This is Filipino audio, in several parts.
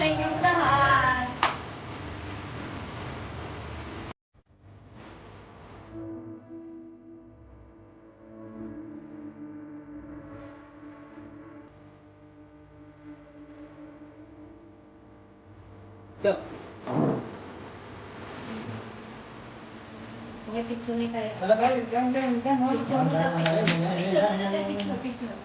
inyong lahat. Yo. Okay, picture ni kayo. Wala kayo, gan. Picture muna, picture.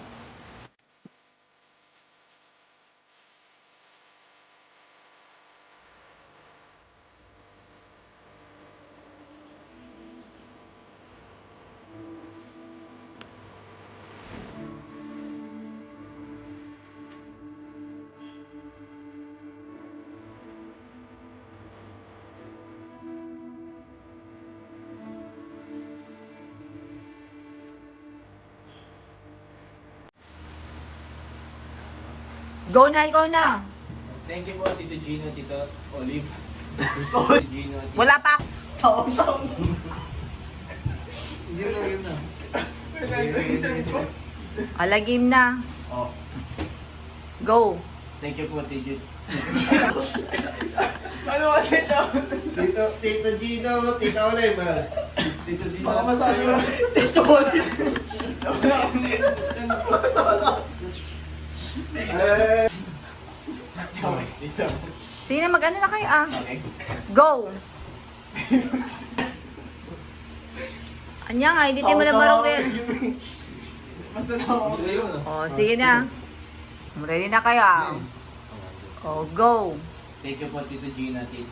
Go na, ikaw na. Thank you po, Tito Gino, Tito Olive. Tito Gino, Tito... Wala pa. Game na. Alagim na. Oh. Go. Thank you po, Tito... Ano ba ito? Tito Gino, Tito Olive. Tito Gino. Baka masabi mo. Tito Olive. Sige, mag-ano na kayo ah. Okay. Go. Anya nga, hindi tayo malabarong rin. Basta na ako sa'yo, no? O, sige na. Ready na kayo ah. O, go. Thank you po, Tito Gina, Tita...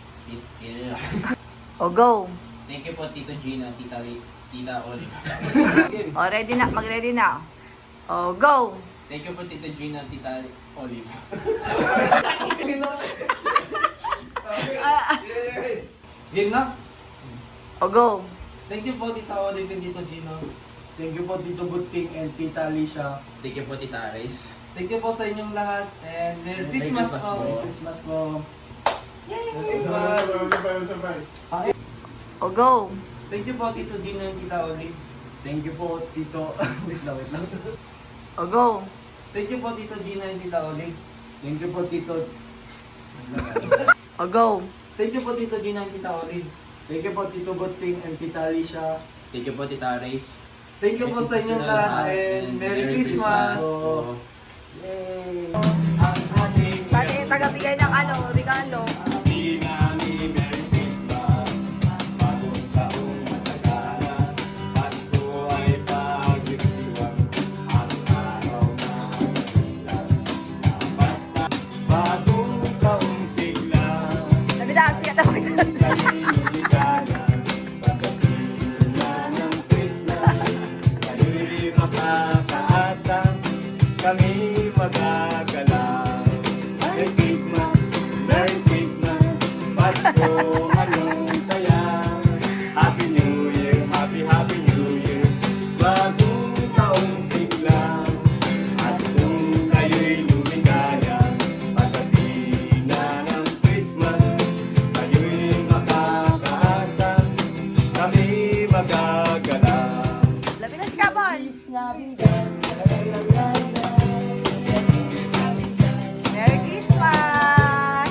O, go. Thank you po, Tito Gina, Tita Olive. O, ready na. Mag-ready na. O, go. Thank you po, Tito Gina, Tita Olive. Game na? O, go. Thank you po, Tita Olive and Tito Gino. Thank you po, Tito Budking and Tita Alicia. Thank you po, Tita Aris. Thank you po sa inyong lahat. And Merry Merry Christmas Christmas po. po. Merry Christmas po. Yay! Christmas. O, go. Thank you po, Tito Gino and Tita Olive. Thank you po, Tito... wait lang. O, go. Thank you po, Tito Gino and Tita Olive. Thank you po, Tito... O, go. Thank you po, Tito Gino and Tita Olive. Thank you po, Tito Budking and Tita Alicia. Thank you po, Tita Aris. Thank you po sa inyong lahat and Merry Christmas! po. Yay! Pati tagabigay ng ano, regalo. Sabi na, siya na Kami magagalaw. Merry Christmas, Merry Christmas, Pasko, anong saya. Happy New Year, Happy Happy New Year. Bagong taong sigla, at kung kayo'y lumigaya, pagdating na ng Christmas, kayo'y makakaasa, kami magagalaw. Labi na si Kabon. Merry Christmas!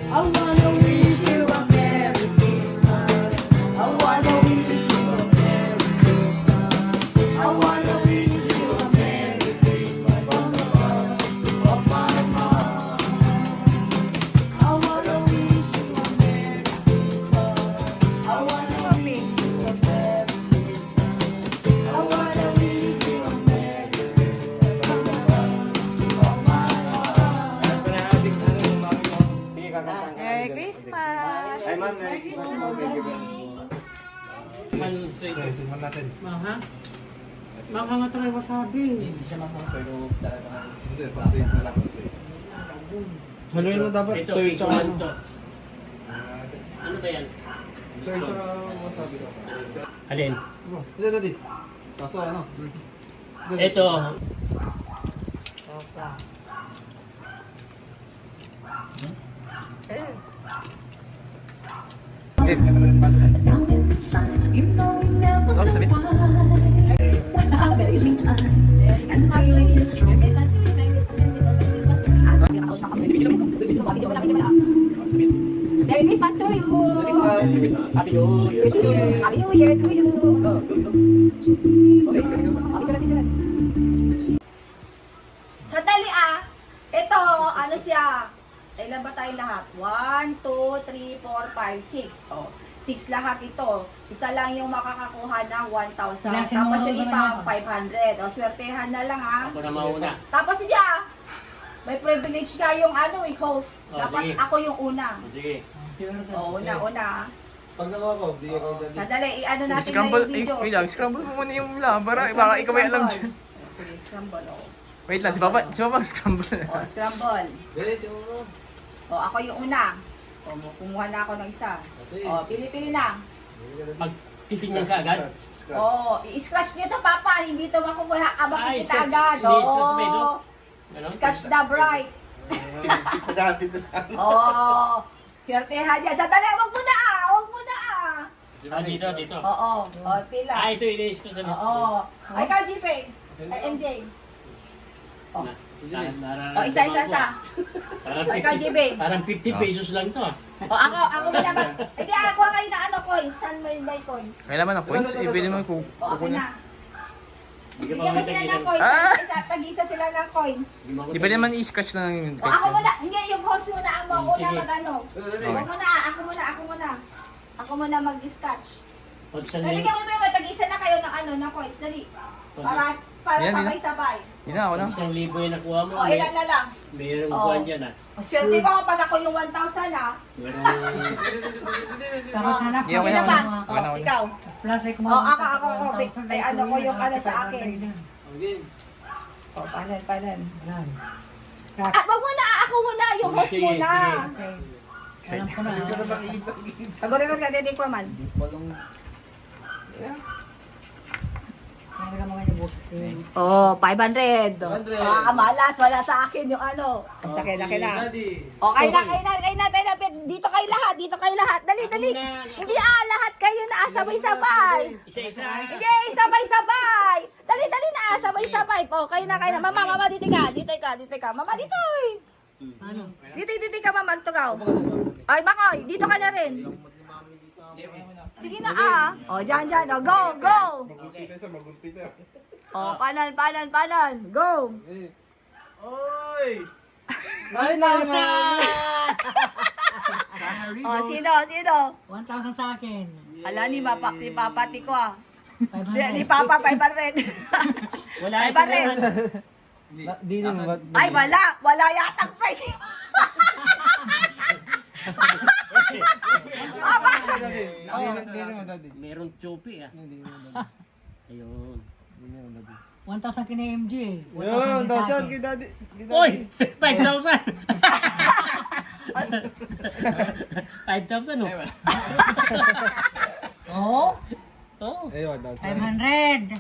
I wanna wish you a Merry Christmas. I wanna wish you a Merry Christmas. I wanna wish you a Merry Christmas from the bottom of my heart. I wanna wish you a Merry Christmas. I wanna wish you a Merry Christmas. I wanna wish you a Merry Christmas from the bottom of my heart. Merry Christmas! Ay, ma'am, Merry Christmas. Thank you very much. Maha? Baka nga tayo wasabi. Hindi siya masama pero talaga Haluin mo dapat, Ito, sir, ito, tsaka ito. Ano ba yan? Sir, tsaka wasabi ka. Alin? Hindi. Kaso ano? Ito. Opa. Eh. You know we never Oh, sabi. why. Merry Christmas to you! Happy New Year. Happy New Year to you! Sandali ah! Ito, ano siya? Ilan ba tayo lahat? 1, 2, 3, 4, 5, 6. Oh, 6 lahat ito. Isa lang yung makakakuha ng 1,000. Ilasin Tapos mo yung naman iba, yan. 500. O, swertehan na lang ah. Ako na mauna. Tapos hindi ah. May privilege ka yung ano eh, host. Oh, Dapat sige. ako yung una. Sige. O, una. Pag nakuha ko, bigyan ko dyan. Sandali, i-ano natin na Scramble, yung video. wait lang, scramble mo muna yung labara. Baka ikaw may alam dyan. Sige, scramble. O, Wait lang, si Papa scramble. o scramble. Bilis, yung mo. O, ako yung una. O, kumuha na ako ng isa. Kasi, O, pili-pili na. Pag titingnan ka agad. O, i-scratch nyo to, Papa. Hindi to makukuha ka Ay, makikita scratch. agad. I-scratch ba ito? O, Ano? scratch the bright. O, swertehan niya. Sandali, wag mo na ah. Wag mo na ah. Ah, dito. Oo, o, pila. Ah, ito inis ko sa Oo. Ay, ka, GP. Ay, MJ. Oh. O, isa. Ay, ka, GB. Parang 50 pesos lang to ah. O, ako muna ba? Hindi, ako kayo na ano, coins. San may coins? May laman ng coins, ibili mo yung O, ako na. Hindi ka Bigyan mo pa sila makikita. ng coins. Ah! Tag-isa sila ng coins. Di ba naman i-scratch na yung O, ako muna. Hindi, yung host muna ang mauna Sige. mag-ano. Huwag mo na, ako muna. Ako muna mag-scratch. Pag Pero sanay, bigyan mo ba, tag-isa na kayo ng ano, ng coins. Dali. Para Yan, yan. sabay-sabay. Hindi na, ako na. 1,000 yung nakuha mo. O, ilan na lang. Mayroong Oh. kuhan dyan ah. O, swerte ko kapag ako yung 1,000 ah. Mayroong... Tapos hanap Hindi, okay Sino na, pa? okay na. Okay na, O, okay na. ikaw. Plastic mo. Oh, ako. Ay, ano ko yung ano sa akin. Okay. O, panan. Yan. Ah, wag muna, ako muna, yung host Sige, muna. sige. Alam ko na. Tagore ka din ko man. Kaya mga yung boses ko yun. Oh, 500. 500. Ah, malas, wala sa akin yung ano. Sa akin na. Daddy. Okay na. Dito kayo lahat. Dali. Muna. Hindi lahat kayo na sabay-sabay. Isa-isa. Hindi, sabay-sabay. Dali na, sabay-sabay po. Kayo na. Mama, dito ka. Mama, dito. Ano? Dito ka, mama, tugaw. Ay, Makoy, dito ka na rin. Sige na O, dyan. O, go. O, panan. Go. Oy! Ay, nasa! O, sino? 1,000 sa akin. Ala, ni Papa ko ah. 500. Ni Papa, 500. Wala Ay, ito pare. naman. Di naman. Ay, wala yatang price. Papa! Merong chupi ah. Ayun. 1,000 kina MJ. Yun, 1,000 sa akin. kay daddy. Uy! 5,000! 5,000 oh. Oh, Oh, Ayun, 500.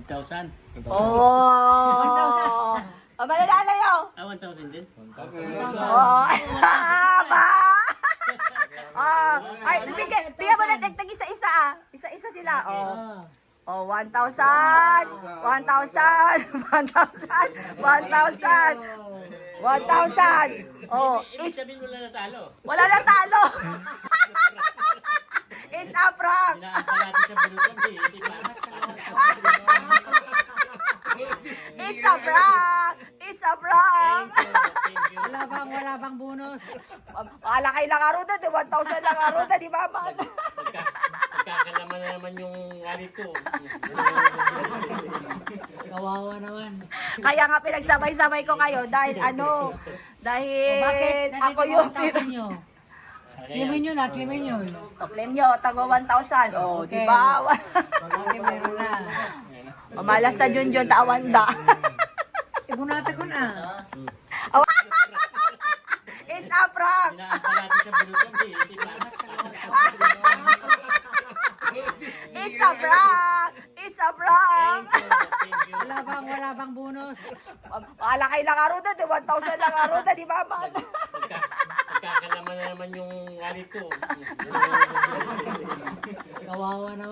5,000. Oh! O, malalala yun. Ah, 1,000 din? Oh! Ba! Ay, bigyan mo na tag-isa-isa ah. Isa-isa sila. Oh, 1,000. 1,000. Oh, Ibig sabihin mo lang natalo. wala na talo. It's a prank. Inaasahan natin sa bulutong eh. Hindi ba? It's a prank. Thank you. Wala bang bonus? Wala kayo lang aruda, 1,000 lang aruda, di ba, man? Pagkakalaman na naman yung alit ko. Kawawa naman. Kaya nga pinagsabay-sabay ko kayo dahil dahil Bakit? ako yung nyo. Klimin nyo. Toplen nyo, tago 1,000. Oh, di Okay. ba? Okay, meron na. Mamalas na Junjun, taawanda. Ibunate ko na. It's a prank. Inaasahan natin sa bulutong eh. Hindi ba? It's a prank. Thank you. Wala bang bonus? Wala kayo lang aruda, 1,000 lang aruda, di ba, man? Pagkakalaman na naman yung alit ko. Kawawa naman.